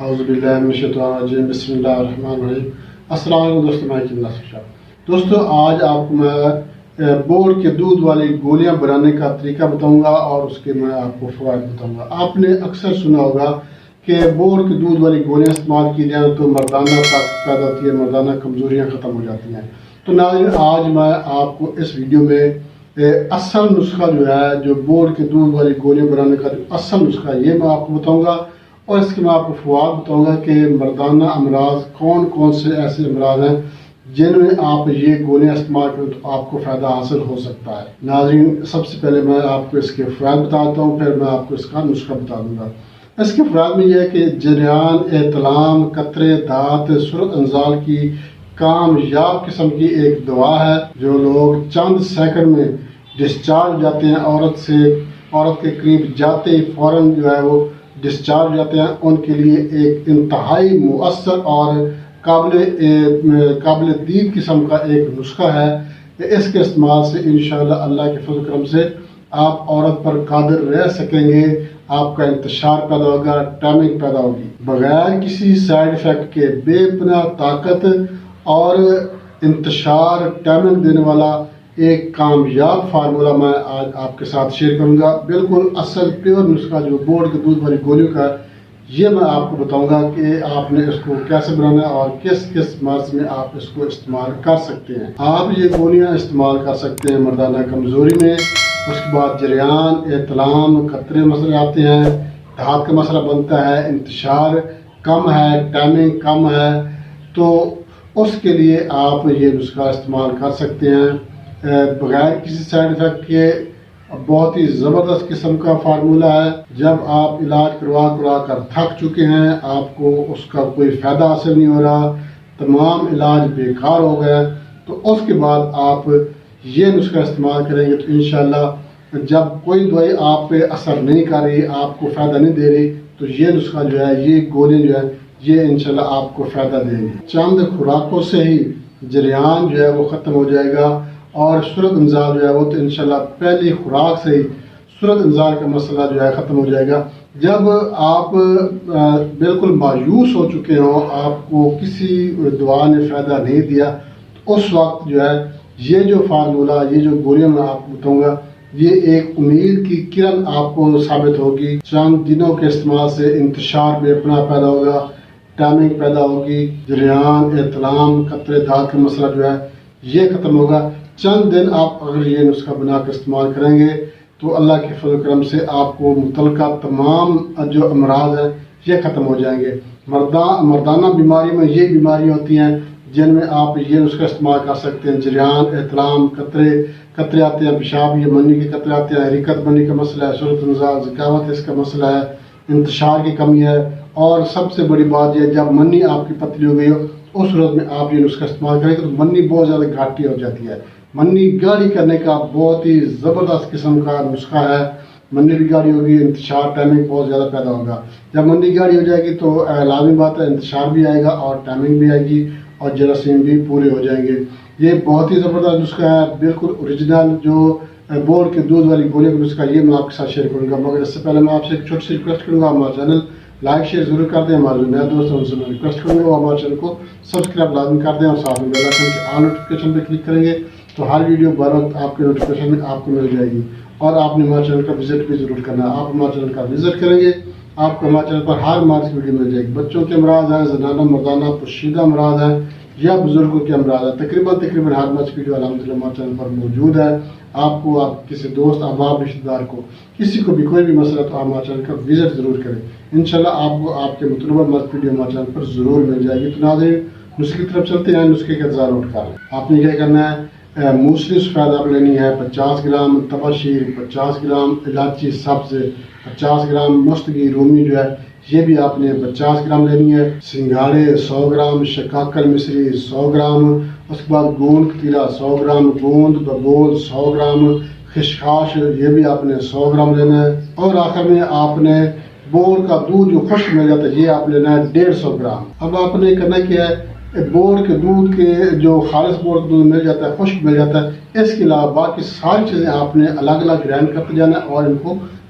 اعوذ باللہ من الشیطان الرجیم بسم اللہ الرحمن الرحیم۔ السلام علیکم دوستوں، میں ناصر شاہ۔ دوستوں، آج آپ کو میں بورڈ کے دودھ والی گولیاں بنانے کا طریقہ بتاؤں گا اور اس کے میں آپ کو فوائد بتاؤں گا۔ آپ نے اکثر سنا ہوگا کہ بورڈ کے دودھ والی گولیاں استعمال کی جائیں تو مردانہ طاقت پیدا ہوتی ہے، مردانہ کمزوریاں ختم ہو جاتی ہیں۔ تو ناظرین، آج میں آپ کو اس ویڈیو میں اصل نسخہ جو ہے، جو بورڈ کے دودھ والی گولیاں بنانے کا جو اصل نسخہ ہے، یہ میں آپ کو بتاؤں گا اور اس کے میں آپ کو فوائد بتاؤں گا کہ مردانہ امراض کون کون سے ایسے امراض ہیں جن میں آپ یہ گولیاں استعمال کریں تو آپ کو فائدہ حاصل ہو سکتا ہے۔ ناظرین، سب سے پہلے میں آپ کو اس کے فوائد بتاتا ہوں، پھر میں آپ کو اس کا نسخہ بتا دوں گا۔ اس کے فوائد میں یہ ہے کہ جریان، احتلام، قطرے دانت، صورت انزال کی کامیاب قسم کی ایک دوا ہے جو لوگ چند سیکنڈ میں ڈسچارج جاتے ہیں، عورت کے قریب جاتے ہی فوراً جو ہے وہ ڈسچارج جاتے ہیں، ان کے لیے ایک انتہائی مؤثر اور قابل دید قسم کا ایک نسخہ ہے۔ اس کے استعمال سے انشاءاللہ اللہ کے فضل و کرم سے آپ عورت پر قادر رہ سکیں گے، آپ کا انتشار پیدا ہوگا، ٹائمنگ پیدا ہوگی، بغیر کسی سائیڈ افیکٹ کے بے پناہ طاقت اور انتشار ٹائمنگ دینے والا ایک کامیاب فارمولہ میں آج آپ کے ساتھ شیئر کروں گا۔ بالکل اصل پیور نسخہ جو بورڈ کے دودھ والی گولیوں کا، یہ میں آپ کو بتاؤں گا کہ آپ نے اس کو کیسے بنانا ہے اور کس کس مرض میں آپ اس کو استعمال کر سکتے ہیں۔ آپ یہ گولیاں استعمال کر سکتے ہیں مردانہ کمزوری میں، اس کے بعد جریان، احتلام، قطرے مسئلے آتے ہیں، دھات کا مسئلہ بنتا ہے، انتشار کم ہے، ٹائمنگ کم ہے، تو اس کے لیے آپ یہ نسخہ استعمال کر سکتے ہیں بغیر کسی سائیڈ افیکٹ کے۔ بہت ہی زبردست قسم کا فارمولہ ہے۔ جب آپ علاج کروا کر تھک چکے ہیں، آپ کو اس کا کوئی فائدہ حاصل نہیں ہو رہا، تمام علاج بیکار ہو گئے، تو اس کے بعد آپ یہ نسخہ استعمال کریں گے تو انشاءاللہ جب کوئی دوائی آپ پہ اثر نہیں کر رہی، آپ کو فائدہ نہیں دے رہی، تو یہ نسخہ جو ہے، یہ گولی جو ہے، یہ انشاءاللہ آپ کو فائدہ دیں گے۔ چند خوراکوں سے ہی جریان جو ہے وہ ختم ہو جائے گا اور صورت انزال جو ہے وہ تو انشاءاللہ پہلی خوراک سے ہی صورت انزال کا مسئلہ جو ہے ختم ہو جائے گا۔ جب آپ بالکل مایوس ہو چکے ہوں، آپ کو کسی دوا نے فائدہ نہیں دیا، تو اس وقت جو ہے یہ جو فارمولہ، یہ جو گولیاں میں آپ کو بتاؤں گا، یہ ایک امید کی کرن آپ کو ثابت ہوگی۔ چند دنوں کے استعمال سے انتشار بے پناہ پیدا ہوگا، ٹائمنگ پیدا ہوگی، جریان، احتلام، قطرے دانت کا مسئلہ جو ہے یہ ختم ہوگا۔ چند دن آپ اگر یہ نسخہ بنا کر استعمال کریں گے تو اللہ کے فضل و کرم سے آپ کو متعلقہ تمام جو امراض ہیں یہ ختم ہو جائیں گے۔ مردانہ بیماری میں یہ بیماریاں ہوتی ہیں جن میں آپ یہ نسخہ استعمال کر سکتے ہیں۔ جریان، احتلام، قطرے آتے ہیں، پیشاب یا منی کے قطرے آتے ہیں، حرکت منی کا مسئلہ ہے، صورت انزال، ذکاوت اس کا مسئلہ ہے، انتشار کی کمی ہے، اور سب سے بڑی بات یہ جب منی آپ کی پتلی ہو گئی ہو، اس صورت میں آپ یہ نسخہ استعمال کریں گے تو منی بہت زیادہ گھاٹی ہو جاتی ہے۔ منی گاڑی کرنے کا بہت ہی زبردست قسم کا نسخہ ہے۔ منی بھی گاڑی ہوگی، انتشار ٹائمنگ بہت زیادہ پیدا ہوگا۔ جب منی گاڑی ہو جائے گی تو لازمی بات ہے انتشار بھی آئے گا اور ٹائمنگ بھی آئے گی اور جراثیم بھی پورے ہو جائیں گے۔ یہ بہت ہی زبردست نسخہ ہے، بالکل اوریجنل جو بورڈ کے دودھ والی گولی کا نسخہ، یہ میں آپ کے ساتھ شیئر کروں گا۔ مگر اس سے پہلے میں آپ سے ایک چھوٹی سی ریکویسٹ کروں گا، ہمارا چینل لائک شیئر ضرور کر دیں۔ ہمارے جو نئے دوست ہیں ان سے میں ریکویسٹ کروں گا وہ ہمارے چینل کو سبسکرائب لازمی کر دیں اور ساتھ میں بیل آئیکن کے آل نوٹیفیکیشن پہ کلک کریں گے تو ہر ویڈیو بر وقت آپ کے نوٹیفیکیشن میں آپ کو مل جائے گی۔ اور آپ نے ہمارے چینل کا وزٹ بھی ضرور کرنا ہے۔ آپ ہمارے چینل کا وزٹ کریں گے، آپ کو ہمارے چینل پر ہر مرض کی ویڈیو مل جائے گی۔ بچوں کے امراض ہیں، زنانہ مردانہ پوشیدہ امراض ہیں یا بزرگوں کے امراض ہیں، تقریباً ہر مرض کی ویڈیو الحمدللہ ہمارے چینل پر موجود ہے۔ آپ کو، آپ کسی دوست، احباب، رشتہ دار کو، کسی کو بھی کوئی بھی مسئلہ تو آپ ہمارے چینل کا وزٹ ضرور کریں۔ انشاءاللہ آپ کو آپ کے مطلوبہ مرض کی ویڈیو ہمارے چینل پر ضرور مل جائے گی۔ تو ناظرین، نسخے کی طرف چلتے ہیں۔ نسخے کا انتظار نوٹ کر لیں۔ آپ نے کیا کرنا ہے، موسلی سفید آپ لینی ہے 50 گرام، تبا شیر 50 گرام، الائچی سبز 50 گرام، مستگی رومی جو ہے یہ بھی آپ نے 50 گرام لینی ہے، سنگھاڑے 100 گرام، شکاکل مصری 100 گرام، اس کے بعد گوند کتیلا 100 گرام، گوند ببول 100 گرام، خشخاش یہ بھی آپ نے 100 گرام لینا ہے، اور آخر میں آپ نے بورڈ کا دودھ جو خشک مل جاتا ہے یہ آپ لینا ہے 150 گرام۔ اب آپ نے کرنا کیا ہے، بورڈ کے دودھ کے جو خالص بورڈ کا دودھ مل جاتا ہے، خشک مل جاتا ہے، اس کے علاوہ باقی ساری چیزیں آپ نے الگ الگ گرائنڈ کرتے جانا ہے اور ان کو